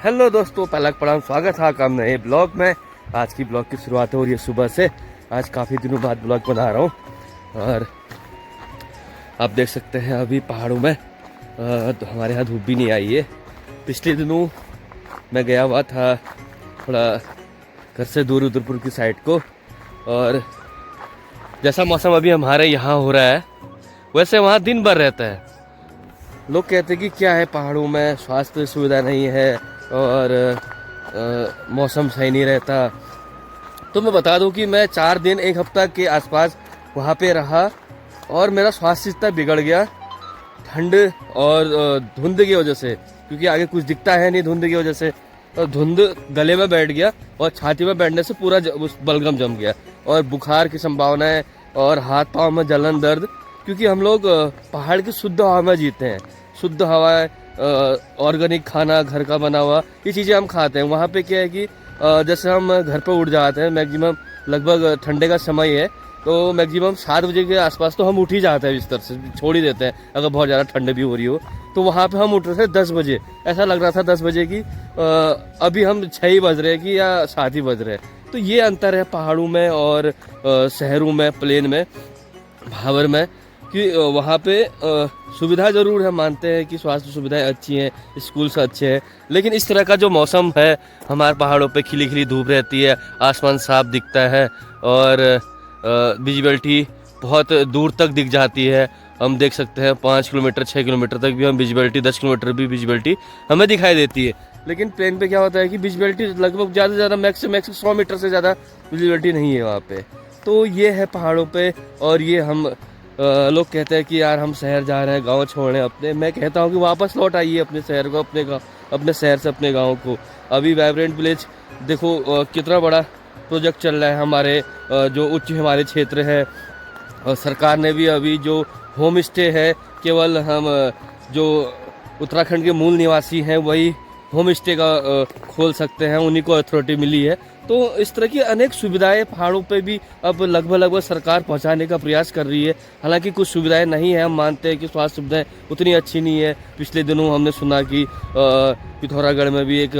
Hello दोस्तों, पलक प्रणाम, स्वागत है आपका नए ब्लॉग में। आज की ब्लॉग की शुरुआत हो रही है सुबह से। आज काफ़ी दिनों बाद ब्लॉग बना रहा हूँ और आप देख सकते हैं अभी पहाड़ों में तो हमारे यहाँ धूप भी नहीं आई है। पिछले दिनों मैं गया हुआ था थोड़ा घर से दूर उदयपुर की साइड को, और जैसा मौसम अभी हमारे यहाँ हो रहा है वैसे वहाँ दिन भर रहता है। लोग कहते हैं कि क्या है पहाड़ों में स्वास्थ्य सुविधा नहीं है और मौसम सही नहीं रहता। तो मैं बता दूं कि मैं 4 दिन 1 हफ्ता के आसपास वहाँ पे रहा और मेरा स्वास्थ्य इतना बिगड़ गया ठंड और धुंध की वजह से, क्योंकि आगे कुछ दिखता है नहीं धुंध की वजह से। और धुंध गले में बैठ गया और छाती में बैठने से पूरा बलगम जम गया और बुखार की संभावना है और हाथ पाँव में जलन दर्द, क्योंकि हम लोग पहाड़ की शुद्ध हवा में जीते हैं। शुद्ध हवा, ऑर्गेनिक खाना, घर का बना हुआ, ये चीज़ें हम खाते हैं। वहाँ पे क्या है कि जैसे हम घर पे उठ जाते हैं, मैक्सिमम लगभग ठंडे का समय है तो मैक्सिमम 7 बजे के आसपास तो हम उठ ही जाते हैं, बिस्तर से छोड़ ही देते हैं अगर बहुत ज़्यादा ठंड भी हो रही हो। तो वहाँ पे हम उठ रहे थे 10 बजे, ऐसा लग रहा था 10 बजे की अभी हम 6 ही बज रहे हैं कि या 7 ही बज रहे हैं। तो ये अंतर है पहाड़ों में और शहरों में, प्लेन में, भावर में, कि वहाँ पे सुविधा ज़रूर है, मानते हैं कि स्वास्थ्य सुविधाएं अच्छी हैं, स्कूल से अच्छे हैं, लेकिन इस तरह का जो मौसम है हमारे पहाड़ों पे, खिली खिली धूप रहती है, आसमान साफ दिखता है और विजिबिलिटी बहुत दूर तक दिख जाती है। हम देख सकते हैं 5 किलोमीटर 6 किलोमीटर तक भी हम विजिबिलिटी, 10 किलोमीटर भी विजिबिलिटी हमें दिखाई देती है। लेकिन प्लेन पे क्या होता है कि विजिबिलिटी लगभग ज़्यादा से ज़्यादा मैक्स से मैक्स 100 मीटर से ज़्यादा विजिबिलिटी नहीं है वहाँ पे। तो ये है पहाड़ों पे। और ये हम लोग कहते हैं कि यार हम शहर जा रहे हैं, गांव छोड़ रहे हैं अपने। मैं कहता हूँ कि वापस लौट आइए अपने शहर को, अपने शहर से अपने गांव को। अभी वाइब्रेंट विलेज देखो कितना बड़ा प्रोजेक्ट चल रहा है हमारे जो उच्च हमारे क्षेत्र है। और सरकार ने भी अभी जो होम स्टे है, केवल हम जो उत्तराखंड के मूल निवासी हैं वही होम स्टे का खोल सकते हैं, उन्हीं को अथॉरिटी मिली है। तो इस तरह की अनेक सुविधाएं पहाड़ों पे भी अब लगभग सरकार पहुंचाने का प्रयास कर रही है। हालांकि कुछ सुविधाएं नहीं है, हम मानते हैं कि स्वास्थ्य सुविधाएं उतनी अच्छी नहीं है। पिछले दिनों हमने सुना कि पिथौरागढ़ में भी एक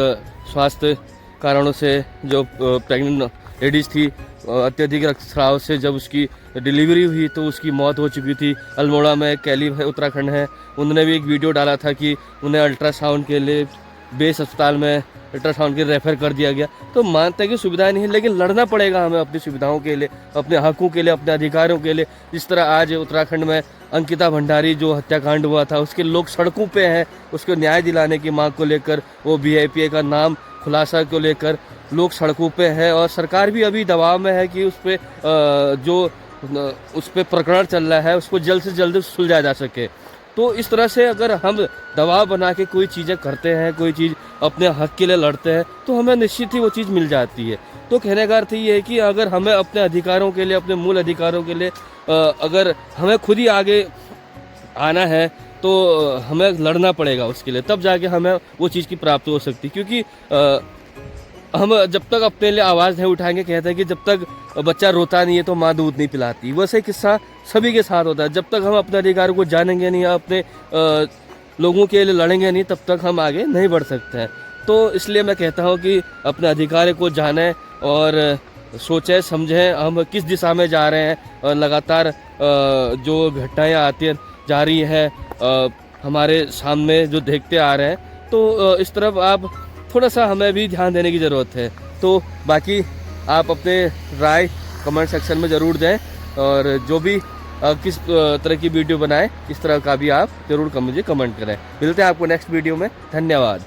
स्वास्थ्य कारणों से जो प्रेग्नेंट लेडीज थी, अत्यधिक रक्तस्राव से जब उसकी डिलीवरी हुई तो उसकी मौत हो चुकी थी। अल्मोड़ा में कैली है, उत्तराखंड है, उन्होंने भी एक वीडियो डाला था कि उन्हें अल्ट्रासाउंड के लिए बेस अस्पताल में अल्ट्रासाउंड के रेफर कर दिया गया। तो मानते हैं कि सुविधाएं नहीं है, लेकिन लड़ना पड़ेगा हमें अपनी सुविधाओं के लिए, अपने हकों के लिए, अपने अधिकारों के लिए। जिस तरह आज उत्तराखंड में अंकिता भंडारी जो हत्याकांड हुआ था, उसके लोग सड़कों पे हैं, उसको न्याय दिलाने की मांग को लेकर, वो BIPA का नाम खुलासा को लेकर लोग सड़कों पे हैं। और सरकार भी अभी दबाव में है कि उस पर प्रकरण चल रहा है उसको जल्द से जल्द सुलझाया जा सके। तो इस तरह से अगर हम दबाव बना के कोई चीज़ें करते हैं, कोई चीज़ अपने हक के लिए लड़ते हैं, तो हमें निश्चित ही वो चीज़ मिल जाती है। तो कहने का अर्थ ये है कि अगर हमें अपने अधिकारों के लिए, अपने मूल अधिकारों के लिए अगर हमें खुद ही आगे आना है तो हमें लड़ना पड़ेगा उसके लिए, तब जाके हमें वो चीज़ की प्राप्ति हो सकती है। क्योंकि हम जब तक अपने लिए आवाज़ नहीं उठाएंगे, कहते हैं कि जब तक बच्चा रोता नहीं है तो माँ दूध नहीं पिलाती। वैसे किस्सा सभी के साथ होता है। जब तक हम अपने अधिकारों को जानेंगे नहीं, अपने लोगों के लिए लड़ेंगे नहीं, तब तक हम आगे नहीं बढ़ सकते हैं। तो इसलिए मैं कहता हूँ कि अपने अधिकारों को जानें और सोचें समझें हम किस दिशा में जा रहे हैं। और लगातार जो घटनाएँ आती जा रही हैं हमारे सामने जो देखते आ रहे हैं, तो इस तरफ आप थोड़ा सा हमें भी ध्यान देने की ज़रूरत है। तो बाकी आप अपने राय कमेंट सेक्शन में ज़रूर दें, और जो भी किस तरह की वीडियो बनाएं, इस तरह का भी आप ज़रूर मुझे कमेंट करें। मिलते हैं आपको नेक्स्ट वीडियो में। धन्यवाद।